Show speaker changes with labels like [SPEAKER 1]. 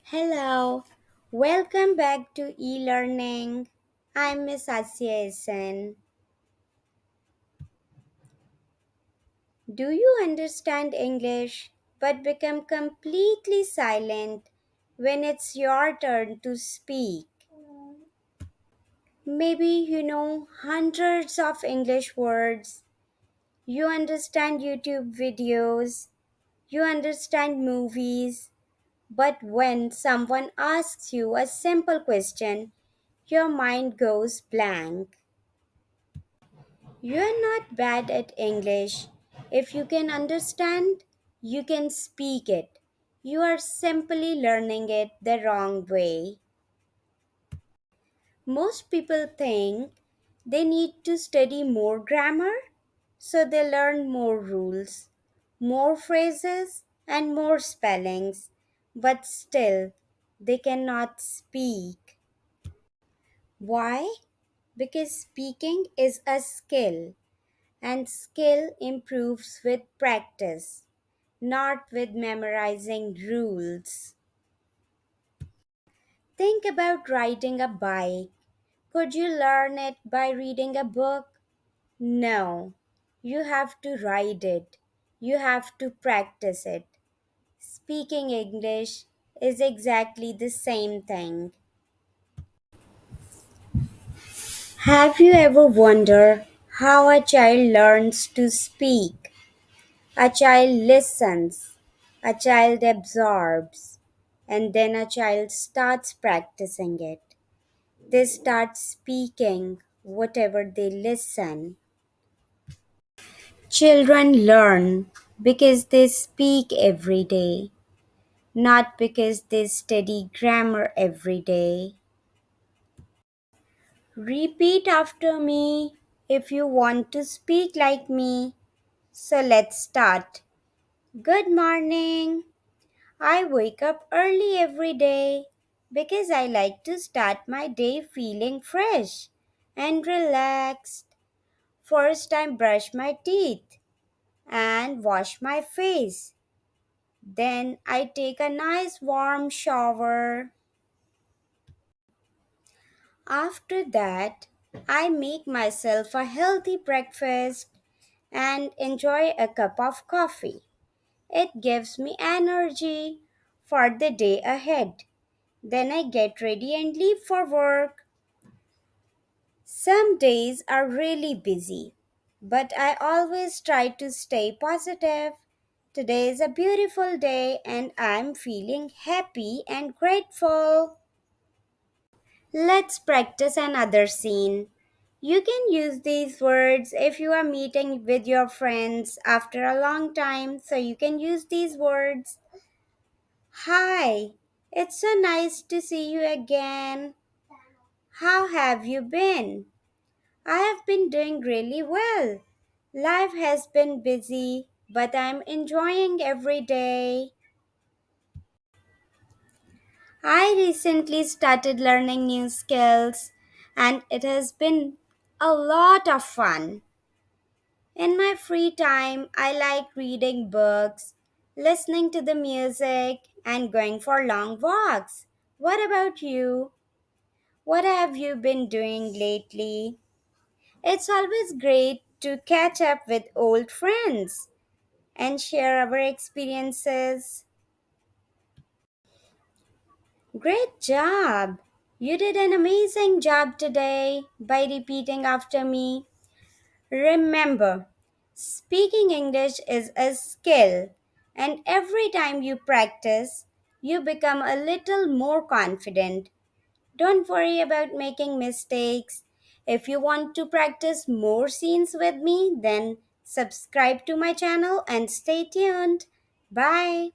[SPEAKER 1] Hello, welcome back to e-learning. I'm Miss Ahsan. Do you understand English but become completely silent when it's your turn to speak? Maybe you know hundreds of English words, you understand YouTube videos, you understand movies, but when someone asks you a simple question, your mind goes blank. You're not bad at English. If you can understand, you can speak it. You are simply learning it the wrong way. Most people think they need to study more grammar, so they learn more rules, more phrases, and more spellings, but still they cannot speak. Why? Because speaking is a skill. And skill improves with practice, not with memorizing rules. Think about riding a bike. Could you learn it by reading a book? No. You have to ride it. You have to practice it. Speaking English is exactly the same thing. Have you ever wondered how a child learns to speak? A child listens, a child absorbs, and then a child starts practicing it. They start speaking whatever they listen. Children learn because they speak every day, not because they study grammar every day. Repeat after me if you want to speak like me. So let's start. Good morning. I wake up early every day because I like to start my day feeling fresh and relaxed. First, I brush my teeth and wash my face. Then, I take a nice warm shower. After that, I make myself a healthy breakfast and enjoy a cup of coffee. It gives me energy for the day ahead. Then I get ready and leave for work. Some days are really busy, but I always try to stay positive. Today is a beautiful day and I'm feeling happy and grateful. Let's practice another scene. You can use these words if you are meeting with your friends after a long time, so you can use these words. Hi, it's so nice to see you again. How have you been? I have been doing really well. Life has been busy, but I'm enjoying every day. I recently started learning new skills, and it has been a lot of fun. In my free time, I like reading books, listening to the music, and going for long walks. What about you? What have you been doing lately? It's always great to catch up with old friends and share our experiences. Great job! You did an amazing job today by repeating after me. Remember, speaking English is a skill, and every time you practice, you become a little more confident. Don't worry about making mistakes. If you want to practice more scenes with me, then subscribe to my channel and stay tuned. Bye.